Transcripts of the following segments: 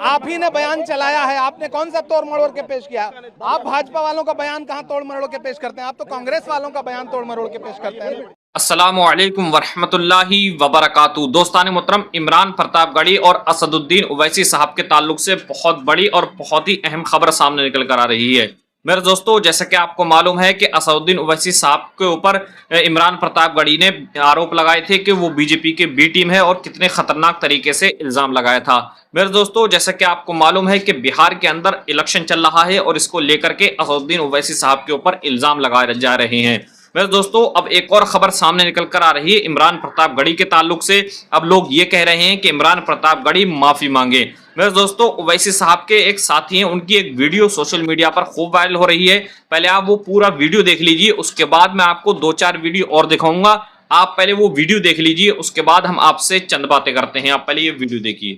आप ही ने बयान चलाया है, आपने कौन सा तोड़ मरोड़ के पेश किया? आप भाजपा वालों का बयान कहाँ तोड़ मरोड़ के पेश करते हैं? आप तो कांग्रेस वालों का बयान तोड़ मरोड़ के पेश करते हैं। अस्सलामुअलैकुम वरहमतुल्लाहि वबरकातुहू। दोस्तान मोहतरम, इमरान प्रतापगढ़ी और असदुद्दीन ओवैसी साहब के ताल्लुक से बहुत बड़ी और बहुत ही अहम खबर सामने निकल कर आ रही है। मेरे दोस्तों, जैसे कि आपको मालूम है कि असदुद्दीन ओवैसी साहब के ऊपर इमरान प्रतापगढ़ी ने आरोप लगाए थे कि वो बीजेपी के बी टीम है और कितने खतरनाक तरीके से इल्जाम लगाया था। मेरे दोस्तों, जैसे कि आपको मालूम है कि बिहार के अंदर इलेक्शन चल रहा है और इसको लेकर के असदुद्दीन ओवैसी साहब के ऊपर इल्जाम लगाए जा रहे हैं। मेरे दोस्तों, अब एक और खबर सामने निकल कर आ रही है इमरान प्रतापगढ़ी के ताल्लुक से। अब लोग ये कह रहे हैं कि इमरान प्रतापगढ़ी माफी मांगे। मेरे दोस्तों, ओवैसी साहब के एक साथी हैं, उनकी एक वीडियो सोशल मीडिया पर खूब वायरल हो रही है। पहले आप वो पूरा वीडियो देख लीजिए, उसके बाद मैं आपको 2-4 वीडियो और दिखाऊंगा। आप पहले वो वीडियो देख लीजिए, उसके बाद हम आपसे चंद बातें करते हैं। आप पहले ये वीडियो देखिए।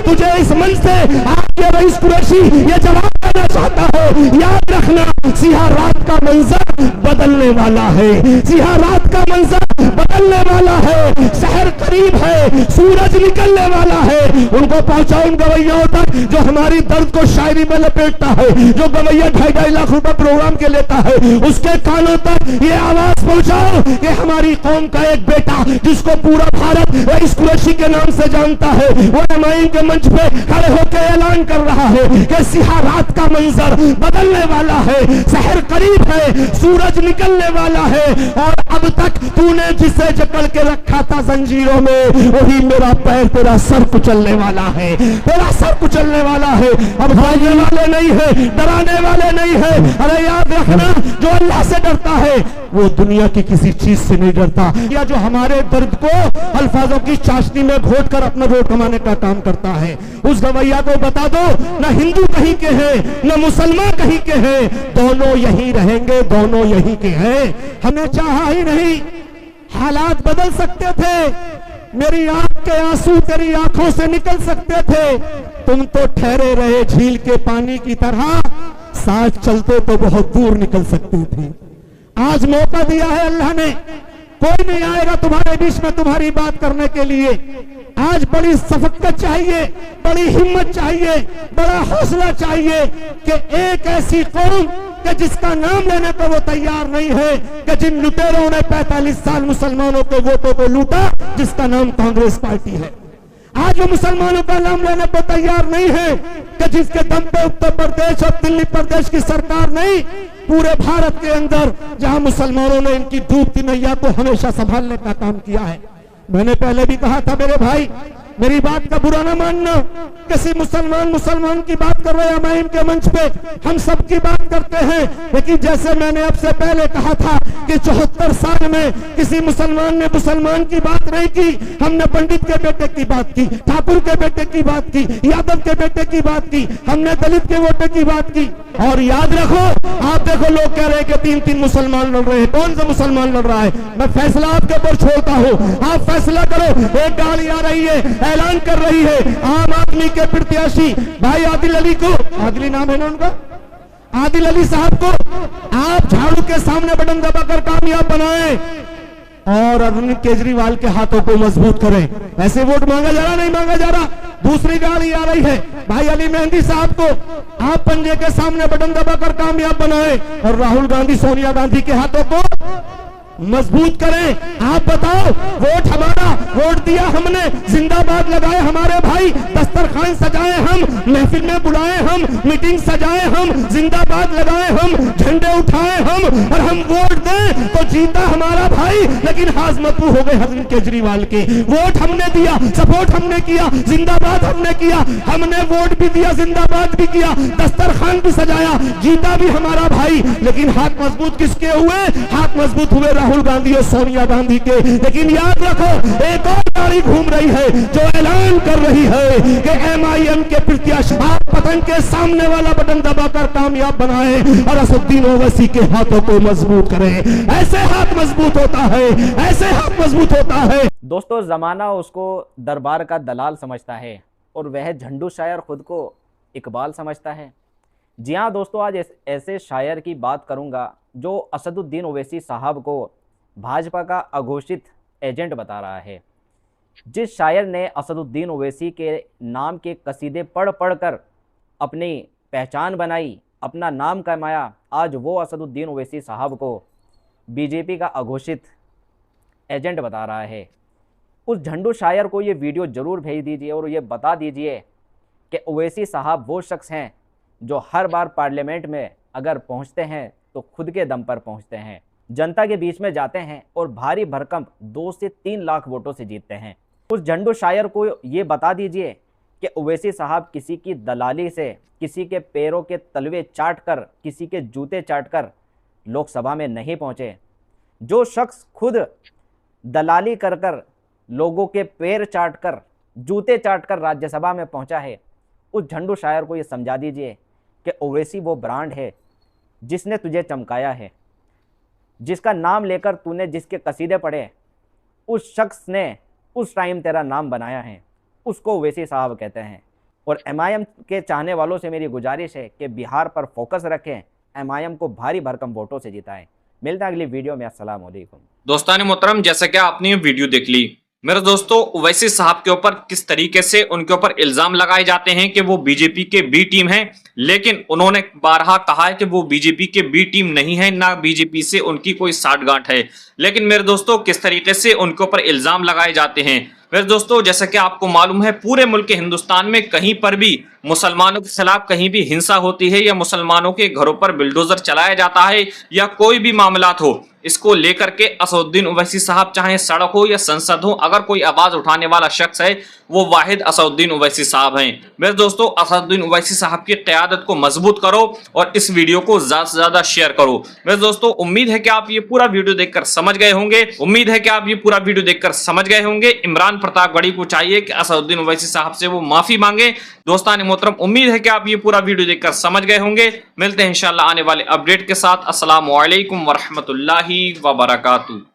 तुझे इस मंच से आपके रईस कुरैशी ये जवाब देना चाहता हो, याद रखना, सियाह रात का मंजर बदलने वाला है। सियाह रात का मंजर बदलने वाला है। शहर करीब है, सूरज निकलने वाला है। उनको पहुंचाओ उन गवैयाओं तक जो हमारी दर्द को शायरी में लपेटता है, जो गवैया 2.5 लाख रुपए प्रोग्राम के लेता है, उसके कानों तक ये आवाज पहुंचाओ कि हमारी कौम का एक बेटा जिसको पूरा भारत रईस कुरैशी के नाम से जानता है, वो एमआईएम के मंच पे खड़े होकर ऐलान कर रहा है कि सियाह रात का मंजर बदलने वाला है। शहर करीब है, सूरज निकलने वाला है और अब तक तूने जिसे जकड़ के रखा था जंजीरों में, वही मेरा पैर तेरा सर कुचलने वाला है। तेरा सर कुचलने वाला है। अब भागने वाले नहीं है, डराने वाले नहीं है। अरे याद रखना, जो अल्लाह से डरता है वो दुनिया की किसी चीज से नहीं डरता। या जो हमारे दर्द को अल्फाजों की चाशनी में घोट कर अपना वोट कमाने का काम करता है, उस गवैया को बता दो, न हिंदू कहीं के हैं न मुसलमान कहीं के हैं, दोनों यहीं रहेंगे, दोनों यहीं के हैं। हमें चाहा ही नहीं, हालात बदल सकते थे, मेरी आंख के आंसू तेरी आंखों से निकल सकते थे, तुम तो ठहरे रहे झील के पानी की तरह, साथ चलते तो बहुत दूर निकल सकते थे। आज मौका दिया है अल्लाह ने, कोई नहीं आएगा तुम्हारे बीच में तुम्हारी बात करने के लिए। आज बड़ी सफक्कत चाहिए, बड़ी हिम्मत चाहिए, बड़ा हौसला चाहिए कि एक ऐसी कौम कि जिसका नाम लेने पर वो तैयार नहीं है, कि जिन लुटेरों ने 45 साल मुसलमानों के वोटों को लूटा, जिसका नाम कांग्रेस पार्टी है, आज वो मुसलमानों का नाम लेने पर तैयार नहीं है, कि जिसके दम पे उत्तर प्रदेश और दिल्ली प्रदेश की सरकार नहीं, पूरे भारत के अंदर जहां मुसलमानों ने इनकी डूबती नैया को हमेशा संभालने का काम किया है। मैंने पहले भी कहा था मेरे भाई, मेरी बात का बुरा ना मानना, किसी मुसलमान की बात कर रहे हैं एमआईएम के मंच पे, हम सब की बात करते हैं, लेकिन जैसे मैंने अब से पहले कहा था कि 74 साल में किसी मुसलमान ने मुसलमान की बात नहीं की। हमने पंडित के बेटे की बात की, ठाकुर के बेटे की बात की, यादव के बेटे की बात की, हमने दलित के बेटे की बात की। और याद रखो, आप देखो लोग कह रहे हैं कि 3-3 मुसलमान लड़ रहे हैं, कौन सा मुसलमान लड़ रहा है? मैं फैसला आपके ऊपर छोड़ता हूँ, आप फैसला करो। एक गाड़ी आ रही है, ऐलान कर रही है आम आदमी के प्रत्याशी भाई आदिल अली को, आदिल नाम है ना उनका, आदिल अली साहब को आप झाड़ू के सामने बटन दबाकर कामयाब बनाएं और अरविंद केजरीवाल के हाथों को मजबूत करें। ऐसे वोट मांगा जा रहा, नहीं मांगा जा रहा। दूसरी गाड़ी आ रही है, भाई अली मेहंदी साहब को आप पंजे के सामने बटन दबाकर कामयाब बनाएं और राहुल गांधी सोनिया गांधी के हाथों को मजबूत करें। आप बताओ, वोट हमारा, वोट दिया हमने, जिंदाबाद लगाए हमारे भाई, दस्तरखान सजाए हम, महफिल में बुलाए हम, मीटिंग सजाए हम, जिंदाबाद लगाए हम, झंडे उठाए हम, और हम वोट दें तो जीता हमारा भाई, लेकिन हाजमतू हो गए अरविंद केजरीवाल के। वोट हमने दिया, सपोर्ट हमने किया, जिंदाबाद हमने किया, हमने वोट भी दिया, जिंदाबाद भी किया, दस्तरखान भी सजाया, जीता भी हमारा भाई, लेकिन हाथ मजबूत किसके हुए? हाथ मजबूत हुए राहुल गांधी और सोनिया गांधी के। लेकिन याद रखो, एक और गाड़ी घूम रही है जो ऐलान कर रही है कि एमआईएम के प्रत्याशी आप पतंग के सामने वाला बटन दबाकर कामयाब बनाए और असदुद्दीन ओवैसी के हाथों को मजबूत करें। ऐसे हाथ मजबूत होता है, ऐसे हाथ मजबूत होता है। दोस्तों, जमाना उसको दरबार का दलाल समझता है और वह झंडू शायर खुद को इकबाल समझता है। जी हाँ दोस्तों, आज ऐसे शायर की बात करूंगा जो असदुद्दीन ओवैसी साहब को भाजपा का अघोषित एजेंट बता रहा है। जिस शायर ने असदुद्दीन ओवैसी के नाम के कसीदे पढ़ पढ़ कर अपनी पहचान बनाई, अपना नाम कमाया, आज वो असदुद्दीन ओवैसी साहब को बीजेपी का अघोषित एजेंट बता रहा है। उस झंडू शायर को ये वीडियो ज़रूर भेज दीजिए और ये बता दीजिए कि ओवैसी साहब वो शख्स हैं जो हर बार पार्लियामेंट में अगर पहुंचते हैं तो खुद के दम पर पहुंचते हैं, जनता के बीच में जाते हैं और भारी भरकम 2 से 3 लाख वोटों से जीतते हैं। उस झंडू शायर को ये बता दीजिए कि ओवैसी साहब किसी की दलाली से, किसी के पैरों के तलवे चाट कर, किसी के जूते चाट कर लोकसभा में नहीं पहुंचे। जो शख्स खुद दलाली कर कर, लोगों के पैर चाट कर, जूते चाट कर राज्यसभा में पहुंचा है, उस झंडू शायर को ये समझा दीजिए कि ओवैसी वो ब्रांड है जिसने तुझे चमकाया है, जिसका नाम लेकर तूने जिसके कसीदे पढ़े, उस शख्स ने उस टाइम तेरा नाम बनाया है, उसको ओवैसी साहब कहते हैं। और एमआईएम के चाहने वालों से मेरी गुजारिश है कि बिहार पर फोकस रखें, एमआईएम को भारी भरकम वोटों से जिताएं। मिलते हैं अगली वीडियो में। अस्सलाम वालेकुम। दोस्तान मोहतरम, जैसे कि आपने ये वीडियो देख ली, मेरे दोस्तों ओवैसी साहब के ऊपर किस तरीके से उनके ऊपर इल्जाम लगाए जाते हैं कि वो बीजेपी के बी टीम हैं, लेकिन उन्होंने बारहा कहा है कि वो बीजेपी के बी टीम नहीं है, ना बीजेपी से उनकी कोई साठगांठ है। लेकिन मेरे दोस्तों किस तरीके से उनके ऊपर इल्जाम लगाए जाते हैं, मेरे दोस्तों जैसा कि आपको मालूम है पूरे मुल्क हिंदुस्तान में कहीं पर भी मुसलमानों के खिलाफ कहीं भी हिंसा होती है या मुसलमानों के घरों पर बिल्डोजर चलाया जाता है या कोई भी मामलात हो, इसको लेकर के असदुद्दीन ओवैसी साहब चाहे सड़क हो या संसद हो, अगर कोई आवाज उठाने वाला शख्स है वो वाहिद असदुद्दीन ओवैसी साहब हैं। मेरे दोस्तों असदुद्दीन ओवैसी साहब की क़यादत को मजबूत करो और इस वीडियो को ज्यादा से ज्यादा शेयर करो। मेरे दोस्तों उम्मीद है कि आप ये पूरा वीडियो देखकर समझ गए होंगे, इमरान प्रतापगढ़ी को चाहिए कि असदुद्दीन ओवैसी साहब से वो माफी मांगे। दोस्तान मोहतरम, उम्मीद है कि आप ये पूरा वीडियो देखकर समझ गए होंगे। मिलते हैं इंशाल्लाह आने वाले अपडेट के साथ। अस्सलामु अलैकुम वरहमतुल्लाहि वबरकातुहू।